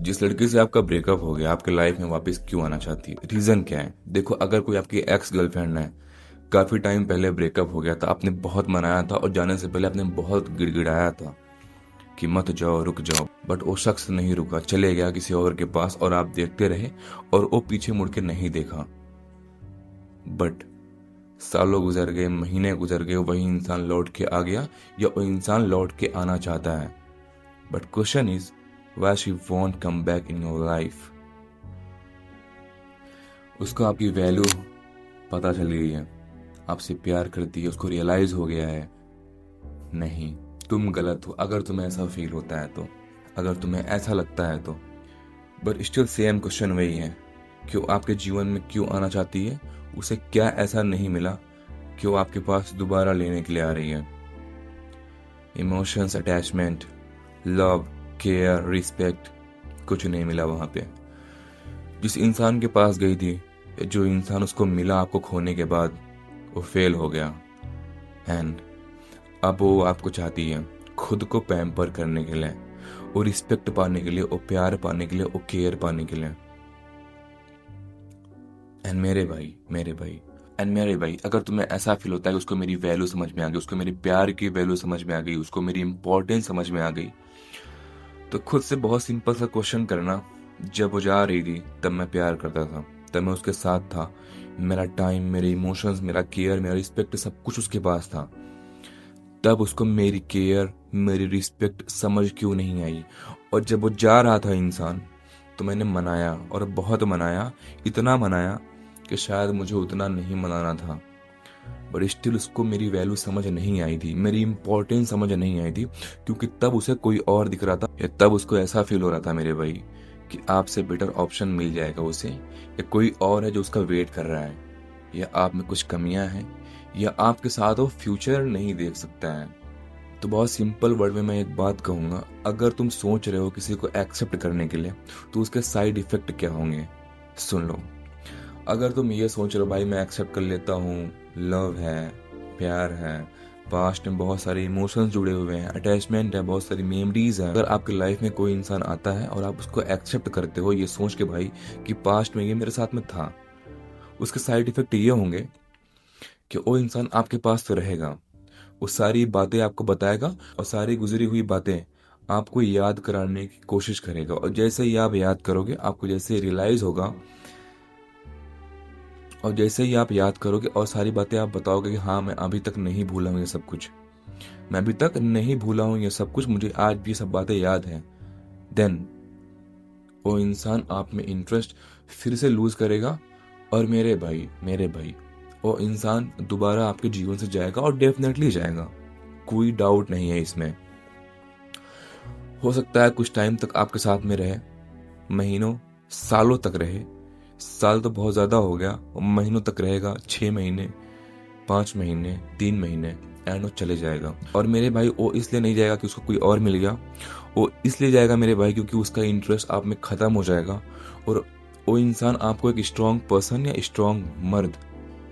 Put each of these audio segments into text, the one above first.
जिस लड़की से आपका ब्रेकअप हो गया आपके लाइफ में वापस क्यों आना चाहती है, रीजन क्या है? देखो, अगर कोई आपकी एक्स गर्लफ्रेंड है, काफी टाइम पहले ब्रेकअप हो गया था, आपने बहुत मनाया था और जाने से पहले आपने बहुत गिड़गिड़ाया था कि मत जाओ, रुक जाओ, बट वो शख्स नहीं रुका, चले गया किसी और के पास और आप देखते रहे और वो पीछे मुड़ के नहीं देखा। बट सालों गुजर गए, महीने गुजर गए, वही इंसान लौट के आ गया या वो इंसान लौट के आना चाहता है। But question is why she won't come back in your life? उसको आपकी वैल्यू पता चल गई है, आपसे प्यार करती है, उसको रियलाइज हो गया है। नहीं, तुम गलत हो अगर तुम्हें ऐसा फील होता है तो, अगर तुम्हें ऐसा लगता है तो। बट स्टिल सेम क्वेश्चन वही है कि वो आपके जीवन में क्यों आना चाहती है, उसे क्या ऐसा नहीं मिला कि वो आपके पास दोबारा लेने के लिए आ रही है। Emotions, attachment, love, care, respect, कुछ नहीं मिला वहां पे। जिस इंसान के पास गई थी, जो इंसान उसको मिला आपको खोने के बाद, वो फेल हो गया। एंड अब वो आपको चाहती है खुद को पैम्पर करने के लिए, वो रिस्पेक्ट पाने के लिए, वो प्यार पाने के लिए, वो केयर पाने के लिए। एंड मेरे भाई, अगर तुम्हें ऐसा फील होता है कि उसको मेरी वैल्यू समझ में आ गई, उसको मेरी प्यार की वैल्यू समझ में आ गई, उसको मेरी इंपॉर्टेंस समझ में आ गई, तो खुद से बहुत सिंपल सा क्वेश्चन करना, जब वो जा रही थी तब मैं प्यार करता था, तब मैं उसके साथ था, मेरा टाइम, मेरे इमोशंस, मेरा केयर, मेरा रिस्पेक्ट, सब कुछ उसके पास था। तब उसको मेरी केयर, मेरी रिस्पेक्ट समझ क्यों नहीं आई? और जब वो जा रहा था इंसान, तो मैंने मनाया और बहुत मनाया, इतना मनाया कि शायद मुझे उतना नहीं मनाना था। बट स्टिल उसको मेरी वैल्यू समझ नहीं आई थी, मेरी इंपॉर्टेंस समझ नहीं आई थी, क्योंकि तब उसे कोई और दिख रहा था, या तब उसको ऐसा फील हो रहा था मेरे भाई कि आपसे बेटर ऑप्शन मिल जाएगा उसे, या कोई और है जो उसका वेट कर रहा है, या आप में कुछ कमियां हैं, या आपके साथ वो फ्यूचर नहीं देख सकता है। तो बहुत सिंपल वर्ड में मैं एक बात कहूंगा, अगर तुम सोच रहे हो किसी को एक्सेप्ट करने के लिए, तो उसके साइड इफेक्ट क्या होंगे सुन लो। अगर तुम ये सोच रहे हो भाई मैं एक्सेप्ट कर लेता हूँ, लव है, प्यार है, पास्ट में बहुत सारे इमोशंस जुड़े हुए हैं, अटैचमेंट है, बहुत सारी मेमोरीज है, अगर आपकी लाइफ में कोई इंसान आता है और आप उसको एक्सेप्ट करते हो ये सोच के भाई कि पास्ट में ये मेरे साथ में था, उसके साइड इफेक्ट ये होंगे कि वो इंसान आपके पास तो रहेगा, वो सारी बातें आपको बताएगा और सारी गुजरी हुई बातें आपको याद कराने की कोशिश करेगा, और जैसे ही आप याद करोगे, आपको जैसे रियलाइज होगा, और जैसे ही आप याद करोगे और सारी बातें आप बताओगे कि हाँ मैं अभी तक नहीं भूला हूँ ये सब कुछ, मैं अभी तक नहीं भूला हूँ ये सब कुछ, मुझे आज भी सब बातें याद हैं, देन वो इंसान आप में इंटरेस्ट फिर से लूज करेगा। और मेरे भाई वो इंसान दोबारा आपके जीवन से जाएगा, और डेफिनेटली जाएगा, कोई डाउट नहीं है इसमें। हो सकता है कुछ टाइम तक आपके साथ में रहे, महीनों, सालों तक रहे, साल तो बहुत ज्यादा हो गया, महीनों तक रहेगा, 6 महीने, 5 महीने, 3 महीने, एंड वो चले जाएगा। और मेरे भाई वो इसलिए नहीं जाएगा कि उसको कोई और मिल गया, वो इसलिए जाएगा मेरे भाई क्योंकि उसका इंटरेस्ट आप में खत्म हो जाएगा, और वो इंसान आपको एक स्ट्रांग पर्सन या स्ट्रांग मर्द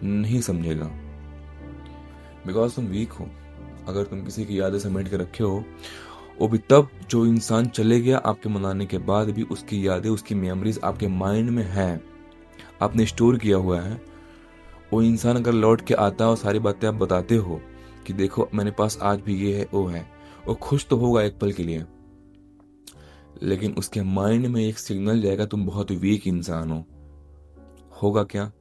नहीं समझेगा, बिकॉज तुम वीक हो। अगर तुम किसी की यादें समेट के रखे हो, वो भी तब जो इंसान चले गया आपके मनाने के बाद भी उसकी यादें, उसकी मेमोरीज आपके माइंड में है, आपने स्टोर किया हुआ है। वो इंसान अगर लौट के आता है और सारी बातें आप बताते हो कि देखो मेरे पास आज भी ये है, वो है, वो खुश तो होगा एक पल के लिए, लेकिन उसके माइंड में एक सिग्नल जाएगा तुम बहुत वीक इंसान हो। होगा क्या?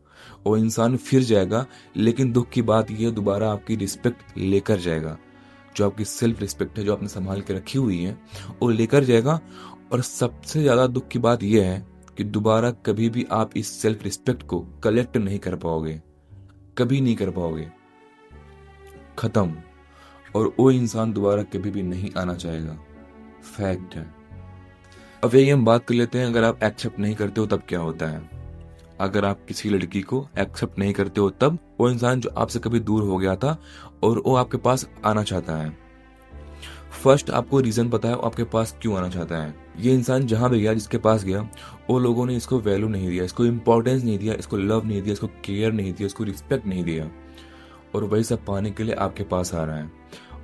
वो इंसान फिर जाएगा, लेकिन दुख की बात यह दोबारा आपकी रिस्पेक्ट लेकर जाएगा, जो आपकी सेल्फ रिस्पेक्ट है, जो आपने संभाल के रखी हुई है, वो लेकर जाएगा। और सबसे ज्यादा दुख की बात यह है कि दोबारा कभी भी आप इस सेल्फ रिस्पेक्ट को कलेक्ट नहीं कर पाओगे, कभी नहीं कर पाओगे, खत्म। और वो इंसान दोबारा कभी भी नहीं आना चाहेगा, फैक्ट है। अब यही हम बात कर लेते हैं, अगर आप एक्सेप्ट नहीं करते हो तब क्या होता है। अगर आप किसी लड़की को एक्सेप्ट नहीं करते हो, तब वो इंसान जो आपसे कभी दूर हो गया था और वो आपके पास आना चाहता है। फर्स्ट आपको रीजन पता है वो आपके पास क्यों आना चाहता है। ये इंसान जहां भी गया, जिसके पास गया, वो लोगों ने इसको वैल्यू नहीं दिया, इसको इंपॉर्टेंस नहीं दिया, इसको लव नहीं दिया, इसको केयर नहीं दिया, इसको रिस्पेक्ट नहीं दिया, और वही सब पाने के लिए आपके पास आ रहा है।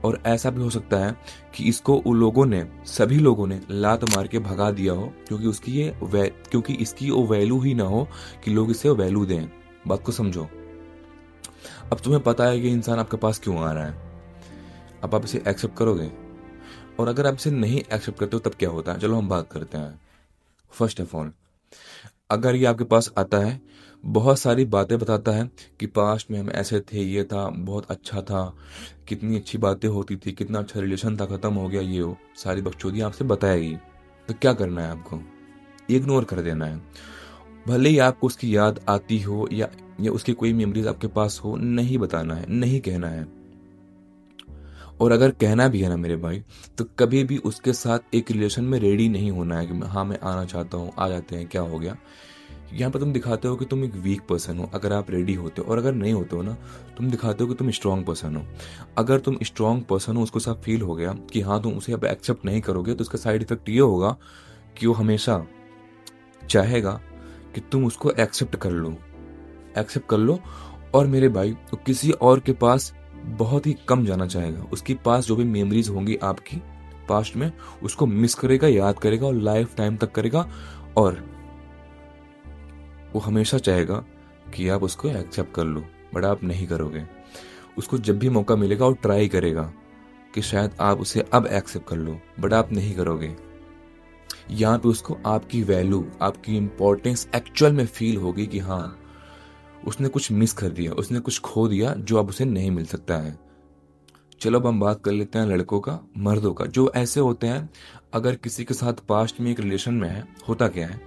और ऐसा भी हो सकता है कि इसको उन लोगों ने, सभी लोगों ने लात मार के भगा दिया हो, क्योंकि इसकी वो वैल्यू ही ना हो कि लोग इसे वैल्यू दें। बात को समझो। अब तुम्हें पता है कि इंसान आपके पास क्यों आ रहा है, अब आप इसे एक्सेप्ट करोगे? और अगर आप इसे नहीं एक्सेप्ट करते हो तब क्या होता है? चलो हम बात करते हैं। फर्स्ट ऑफ ऑल, अगर ये आपके पास आता है, बहुत सारी बातें बताता है कि पास्ट में हम ऐसे थे, ये था, बहुत अच्छा था, कितनी अच्छी बातें होती थी, कितना अच्छा रिलेशन था, खत्म हो गया, ये हो, सारी बकचोदी आपसे बताएगी। तो क्या करना है आपको? इग्नोर कर देना है। भले ही आपको उसकी याद आती हो या उसकी कोई मेमोरीज आपके पास हो, नहीं बताना है, नहीं कहना है। और अगर कहना भी है ना मेरे भाई, तो कभी भी उसके साथ एक रिलेशन में रेडी नहीं होना है कि हाँ मैं आना चाहता हूँ, आ जाते हैं, क्या हो गया। यहाँ पर तुम दिखाते हो कि तुम एक वीक पर्सन हो अगर आप रेडी होते हो, और अगर नहीं होते हो ना, तुम दिखाते हो कि तुम स्ट्रांग पर्सन हो। अगर तुम स्ट्रांग पर्सन हो, उसको साथ फील हो गया कि हाँ तुम उसे अब एक्सेप्ट नहीं करोगे, तो उसका साइड इफेक्ट ये होगा कि वो हमेशा चाहेगा कि तुम उसको एक्सेप्ट कर लो। और मेरे भाई, तो किसी और के पास बहुत ही कम जाना चाहेगा। उसके पास जो भी मेमोरीज होंगी आपकी पास्ट में, उसको मिस करेगा, याद करेगा और लाइफ टाइम तक करेगा। और वो हमेशा चाहेगा कि आप उसको एक्सेप्ट कर लो, बट आप नहीं करोगे। उसको जब भी मौका मिलेगा वो ट्राई करेगा कि शायद आप उसे अब एक्सेप्ट कर लो, बट आप नहीं करोगे। यहाँ पे उसको आपकी वैल्यू, आपकी इंपॉर्टेंस एक्चुअल में फील होगी कि हाँ उसने कुछ मिस कर दिया, उसने कुछ खो दिया जो अब उसे नहीं मिल सकता है। चलो अब हम बात कर लेते हैं लड़कों का, मर्दों का, जो ऐसे होते हैं। अगर किसी के साथ पास्ट में एक रिलेशन में है, होता क्या है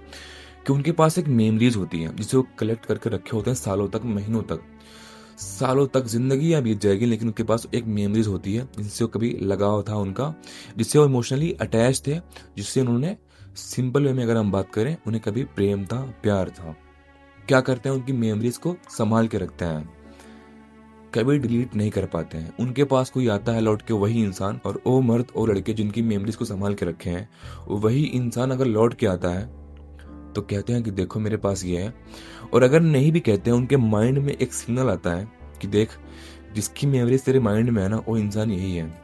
कि उनके पास एक मेमोरीज होती है जिसे वो कलेक्ट करके रखे होते हैं सालों तक, महीनों तक, सालों तक, जिंदगी या बीत जाएगी, लेकिन उनके पास एक मेमोरीज होती है जिससे वो कभी लगाव था उनका, जिससे वो इमोशनली अटैच थे, जिससे उन्होंने, सिंपल वे में अगर हम बात करें, उन्हें कभी प्रेम था, प्यार था। क्या करते हैं, उनकी मेमोरीज को संभाल के रखते हैं, कभी डिलीट नहीं कर पाते हैं। उनके पास कोई आता है लौट के, वही इंसान, और वो मर्द और लड़के जिनकी मेमोरीज को संभाल के रखे हैं, वही इंसान अगर लौट के आता है तो कहते हैं कि देखो मेरे पास ये है। और अगर नहीं भी कहते हैं, उनके माइंड में एक सिग्नल आता है कि देख, जिसकी मेमोरीज तेरे माइंड में है ना, वो इंसान यही है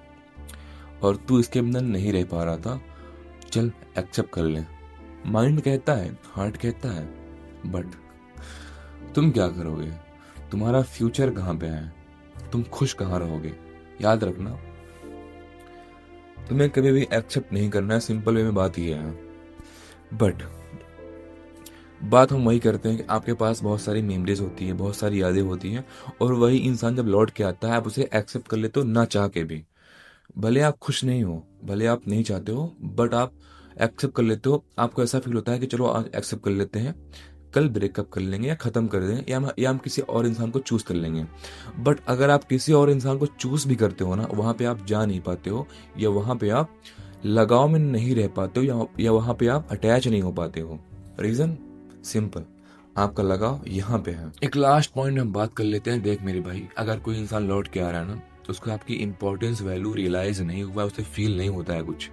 और तू इसके बिना नहीं रह पा रहा था, चल एक्सेप्ट कर ले। माइंड कहता है, हार्ट कहता है, बट तुम क्या करोगे? तुम्हारा फ्यूचर कहाँ पे है? तुम खुश कहाँ रहोगे? याद रखना, तुम्हें कभी भी एक्सेप्ट नहीं करना है, सिंपल वे में बात ये है। बट बात हम वही करते हैं कि आपके पास बहुत सारी मेमोरीज होती है, बहुत सारी यादें होती हैं, और वही इंसान जब लौट के आता है, आप उसे एक्सेप्ट कर लेते हो ना चाह के भी। भले आप खुश नहीं हो, भले आप नहीं चाहते हो, बट आप एक्सेप्ट कर लेते हो। आपको ऐसा फील होता है कि चलो आज एक्सेप्ट कर लेते हैं, कल ब्रेकअप कर लेंगे या खत्म कर देंगे, या हम किसी और इंसान को चूज कर लेंगे। बट अगर आप किसी और इंसान को चूज भी करते हो ना, वहां पे आप जा नहीं पाते हो, या वहां पे आप लगाव में नहीं रह पाते हो, या वहां पे आप अटैच नहीं हो पाते हो। रीजन सिंपल, आपका लगाव यहाँ पे है। एक लास्ट पॉइंट हम बात कर लेते हैं। देख मेरे भाई, अगर कोई इंसान लौट के आ रहा है ना, तो उसको आपकी इंपॉर्टेंस, वैल्यू रियलाइज नहीं हुआ, उसे फील नहीं होता है कुछ।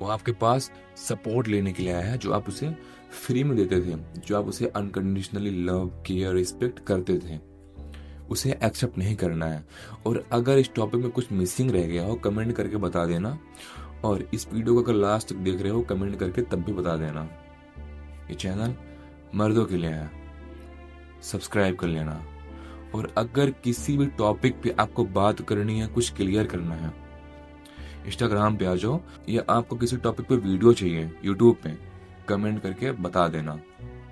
वो आपके पास सपोर्ट लेने के लिए आया है, जो आप उसे फ्री में देते थे, जो आप उसे अनकंडीशनली लव, केयर, रिस्पेक्ट करते थे, उसे एक्सेप्ट नहीं करना है। और अगर इस टॉपिक में कुछ मिसिंग रह गया हो, कमेंट करके बता देना। और इस वीडियो को अगर लास्ट तक देख रहे हो, कमेंट करके तब भी बता देना। ये चैनल मर्दों के लिए है, सब्सक्राइब कर लेना। और अगर किसी भी टॉपिक पे आपको बात करनी है, कुछ क्लियर करना है, इंस्टाग्राम पे आ जाओ, या आपको किसी टॉपिक पे वीडियो चाहिए यूट्यूब पे, कमेंट करके बता देना।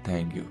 Thank you.